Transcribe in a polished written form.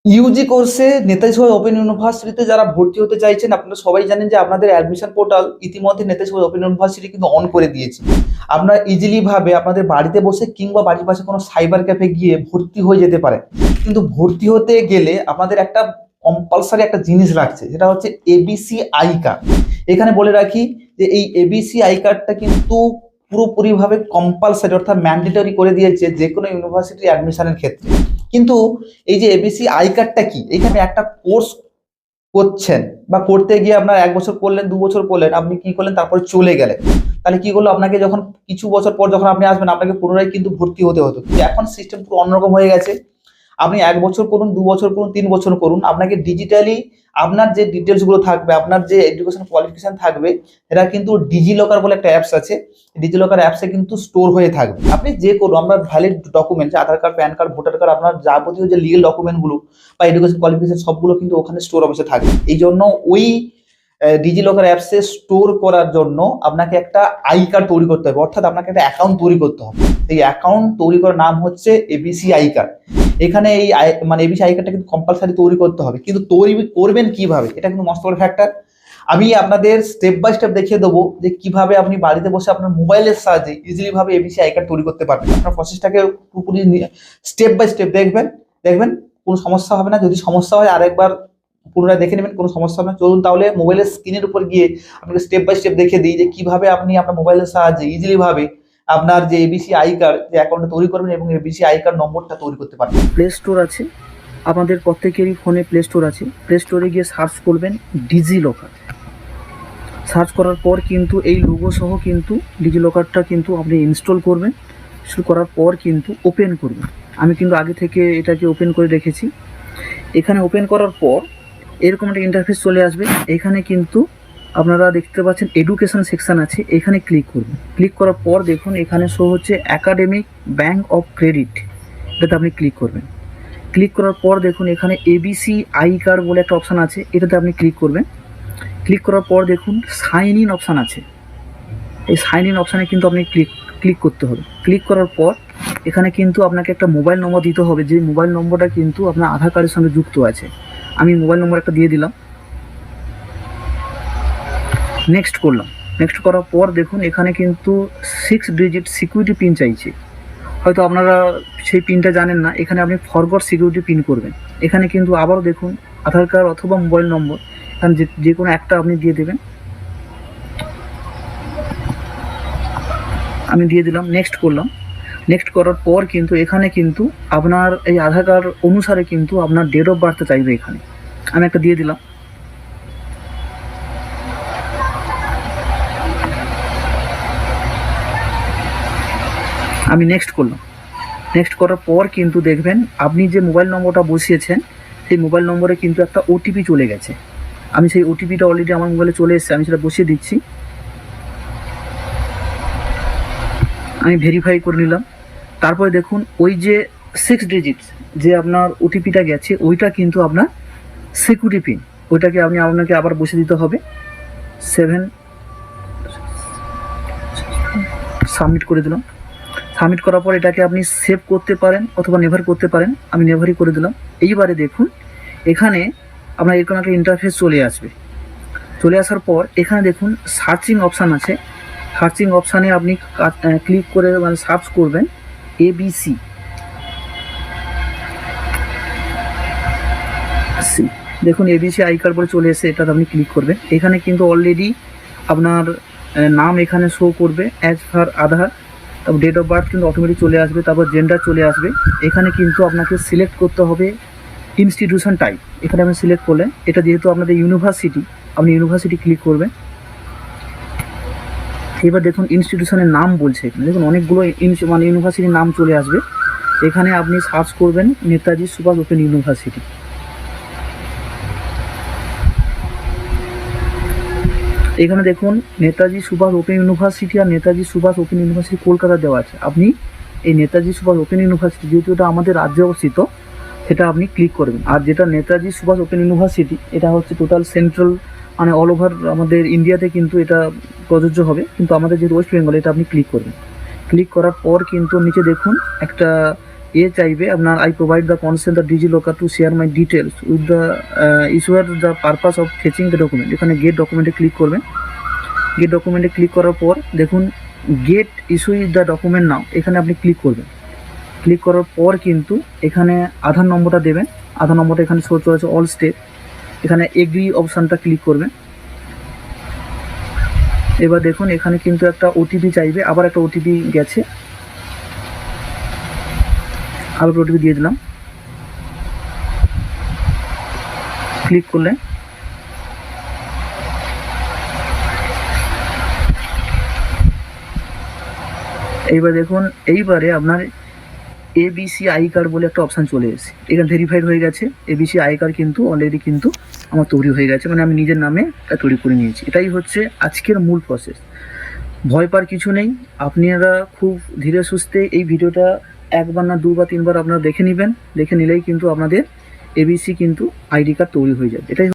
Yuji কোর্সে Netaji Subhash open ইউনিভার্সিটিতে যারা ভর্তি হতে চাইছেন, আপনারা সবাই জানেন যে আপনাদের অ্যাডমিশন পোর্টাল ইতিমধ্যে নেতাজি সুভাষ ওপেন ইউনিভার্সিটি কিন্তু অন করে দিয়েছে। আপনারা ইজিলি ভাবে আপনাদের বাড়িতে বসে কিংবা বাড়ির পাশে কোনো সাইবার ক্যাফে গিয়ে ভর্তি হয়ে যেতে পারেন। কিন্তু ভর্তি হতে গেলে আপনাদের একটা কম্পালসারি একটা জিনিস রাখছে, যেটা হচ্ছে এবিসি আই কার্ড। এখানে বলে রাখি যে এই এবিসি আই কার্ডটা কিন্তু পুরোপুরিভাবে কম্পালসারি অর্থাৎ ম্যান্ডেটরি করে দিয়েছে যে কোনো ইউনিভার্সিটি অ্যাডমিশনের ক্ষেত্রে। কিন্তু এই যে এবিসি আই কার্ডটা কি, এখানে একটা কোর্স করছেন বা করতে গিয়ে আপনার 1 বছর করলেন, 2 বছর করলেন, আপনি কি করলেন তারপরে চলে গেলেন, তাহলে কি করলো, আপনাকে যখন কিছু বছর পর যখন আপনি আসবেন আপনাকে পুনরায় কিন্তু ভর্তি হতে হতো। কিন্তু এখন সিস্টেম পুরো অন্যরকম হয়ে গেছে। আপনি 1 বছর করুন, 2 বছর করুন, 3 বছর করুন, আপনাকে ডিজিটালি আপনার যে ডিটেলস গুলো থাকবে, আপনার যে এডুকেশন কোয়ালিফিকেশন থাকবে, এটা কিন্তু ডিজি লকার বলে একটা অ্যাপস আছে। ডিজি লকার অ্যাপসে কিন্তু স্টোর হয়ে থাকবে। আপনি যে কোনো আপনার valid document, Aadhaar card, PAN card, voter card, আপনার যাবতীয় যে লিগেল ডকুমেন্ট গুলো বা এডুকেশন কোয়ালিফিকেশন সবগুলো কিন্তু ওখানে স্টোর অবশ্যই থাকবে। এই জন্য ওই ডিজি লকার অ্যাপসে স্টোর করার জন্য আপনাকে একটা আই কার্ড তৈরি করতে হবে, অর্থাৎ আপনাকে একটা অ্যাকাউন্ট তৈরি করতে হবে। এই অ্যাকাউন্ট তৈরি করার নাম হচ্ছে এবিসি আই কার্ড। এখানে এই মানে এবিসি আই কার্ডটা কিন্তু কম্পালসারি তৈরি করতে হবে। কিন্তু তৈরি করবেন কিভাবে, এটা কিন্তু মস্ত বড় ফ্যাক্টর। আমি আপনাদের স্টেপ বাই স্টেপ দেখিয়ে দেবো যে কিভাবে আপনি বাড়িতে বসে আপনার মোবাইলের সাহায্যে ইজিলি ভাবে এবিসি আই কার্ড তৈরি করতে পারবেন। আপনার প্রসেসটাকে পুরোপুরি স্টেপ বাই স্টেপ দেখবেন, দেখবেন কোনো সমস্যা হবে না। যদি সমস্যা হয় আরেকবার পুনরায় দেখে নেবেন, কোনো সমস্যা হবে না। চলুন তাহলে মোবাইলের স্ক্রিনের উপর গিয়ে আপনাকে স্টেপ বাই স্টেপ দেখিয়ে দিই যে কিভাবে আপনি আপনার মোবাইলের সাহায্যে ইজিলি ভাবে আপনার যে এবিসি আই কার্ড যে অ্যাকাউন্টটা তৈরি করবেন এবং এবিসি আই কার্ড নম্বরটা তৈরি করতে পারবেন। প্লে স্টোর আছে, আমাদের প্রত্যেকেরই ফোনে প্লে স্টোর আছে। প্লে স্টোরে গিয়ে সার্চ করবেন ডিজি লকার। সার্চ করার পর কিন্তু এই লোগো সহ কিন্তু ডিজি লকারটা কিন্তু আপনি ইনস্টল করবেন। ইনস্টল করার পর কিন্তু ওপেন করবেন। আমি কিন্তু আগে থেকে এটাকে ওপেন করে রেখেছি। এখানে ওপেন করার পর এরকম একটা ইন্টারফেস চলে আসবে। এখানে কিন্তু আপনারা দেখতে পাচ্ছেন এডুকেশন সেকশন আছে, এখানে ক্লিক করবেন। ক্লিক করার পর দেখুন এখানে শো হচ্ছে একাডেমিক ব্যাংক অফ ক্রেডিট, এটাতে আপনি ক্লিক করবেন। ক্লিক করার পর দেখুন এখানে এবিসি আই কার্ড বলে একটা অপশান আছে, এটাতে আপনি ক্লিক করবেন। ক্লিক করার পর দেখুন সাইন ইন অপশান আছে, এই সাইন ইন অপশানে কিন্তু আপনি ক্লিক করতে হবে। ক্লিক করার পর এখানে কিন্তু আপনাকে একটা মোবাইল নম্বর দিতে হবে, যে মোবাইল নম্বরটা কিন্তু আপনার আধার কার্ডের সঙ্গে যুক্ত আছে। আমি মোবাইল নম্বর একটা দিয়ে দিলাম, নেক্সট করলাম। নেক্সট করার পর দেখুন এখানে কিন্তু 6 ডিজিট সিকিউরিটি পিন চাইছে। হয়তো আপনারা সেই পিনটা জানেন না, এখানে আপনি ফরগট সিকিউরিটি পিন করবেন। এখানে কিন্তু আবারও দেখুন আধার কার্ড অথবা মোবাইল নম্বর, এখানে যে কোনো একটা আপনি দিয়ে দেবেন। আমি দিয়ে দিলাম, নেক্সট করলাম। নেক্সট করার পর কিন্তু এখানে কিন্তু আপনার এই আধার কার্ড অনুসারে কিন্তু আপনার ডেট অফ বার্থ চাইবে। এখানে আমি একটা দিয়ে দিলাম। আমি নেক্সট করলাম। নেক্সট করার পর কিন্তু দেখবেন আপনি যে মোবাইল নম্বরটা বসিয়েছেন সেই মোবাইল নম্বরে কিন্তু একটা ওটিপি চলে গেছে। আমি সেই ওটিপিটা অলরেডি আমার মোবাইলে চলে এসেছে, আমি সেটা বসিয়ে দিচ্ছি। আমি ভেরিফাই করে নিলাম। তারপরে দেখুন ওই যে 6 ডিজিট যে আপনার ওটিপিটা গেছে ওইটা কিন্তু আপনার সিকিউরিটি পিন, ওইটাকে আপনাকে আবার বসিয়ে দিতে হবে। 7 সাবমিট করে দিলাম। সাবমিট করার পর এটাকে আপনি সেভ করতে পারেন অথবা নেভার করতে পারেন। আমি নেভারই করে দিলাম। এইবারে দেখুন এখানে আপনার এরকম একটা ইন্টারফেস চলে আসবে। চলে আসার পর এখানে দেখুন সার্চিং অপশান আছে। সার্চিং অপশানে আপনি ক্লিক করে মানে সার্চ করবেন এবিসি দেখুন এবিসি আই কার্ড বলে চলে এসে এটাতে আপনি ক্লিক করবেন। এখানে কিন্তু অলরেডি আপনার নাম এখানে শো করবে অ্যাজ পার আধার, তারপর ডেট অফ বার্থ কিন্তু অটোমেটিক চলে আসবে, তারপর জেন্ডার চলে আসবে। এখানে কিন্তু আপনাকে সিলেক্ট করতে হবে ইনস্টিটিউশন টাইপ। এখানে আপনি সিলেক্ট করলেন, এটা যেহেতু আপনাদের ইউনিভার্সিটি, আপনি ইউনিভার্সিটি ক্লিক করবেন। এবার দেখুন ইনস্টিটিউশনের নাম বলছে, এখানে দেখুন অনেকগুলো মানে ইউনিভার্সিটির নাম চলে আসবে। এখানে আপনি সার্চ করবেন নেতাজি সুভাষ ওপেন ইউনিভার্সিটি। এখানে দেখুন নেতাজি সুভাষ ওপেন ইউনিভার্সিটি আর নেতাজি সুভাষ ওপেন ইউনিভার্সিটি কলকাতা দেওয়া আছে। আপনি এই নেতাজি সুভাষ ওপেন ইউনিভার্সিটি যেহেতু এটা আমাদের রাজ্যে অবস্থিত, সেটা আপনি ক্লিক করবেন। আর যেটা নেতাজি সুভাষ ওপেন ইউনিভার্সিটি এটা হচ্ছে টোটাল সেন্ট্রাল মানে অল ওভার আমাদের ইন্ডিয়াতে কিন্তু এটা প্রযোজ্য হবে, কিন্তু আমাদের যেহেতু ওয়েস্ট বেঙ্গল, এটা আপনি ক্লিক করবেন। ক্লিক করার পর কিন্তু নিচে দেখুন একটা চাইবে আপনার I provide the consent the digi locker to share my details with the issuer the purpose of fetching the document. এখানে গেট ডকুমেন্টে ক্লিক করবেন। গেট ডকুমেন্টে ক্লিক করার পর দেখুন get issue is the document now, এখানে আপনি ক্লিক করবেন। ক্লিক করার পর কিন্তু এখানে আধার নম্বরটা দেবেন। আধার নম্বরটা এখানে শো চলেছে অল স্টেপ, এখানে এগ্রি অপশানটা ক্লিক করবেন। এবার দেখুন এখানে কিন্তু একটা ওটিপি চাইবে, আবার একটা ওটিপি গেছে, আবার ওটিপি দিয়ে দিলাম। ক্লিক করলে এইবার দেখুন এইবারে আপনার এবিসি আই কার্ড বলে একটা অপশান চলে এসেছে, এখানে ভেরিফাইড হয়ে গেছে। এবিসি আই কার্ড কিন্তু অলরেডি কিন্তু আমার তৈরি হয়ে গেছে, মানে আমি নিজের নামে এটা তৈরি করে নিয়েছি। এটাই হচ্ছে আজকের মূল প্রসেস। ভয় পাওয়ার কিছু নেই, আপনারা খুব ধীরে সুস্থে এই ভিডিওটা একবার না দুবার তিনবার আপনারা দেখে নেবেন, দেখে নিলেই কিন্তু আপনাদের এবিসি কিন্তু আইডি কার্ড তৈরি হয়ে যাবে। এটাই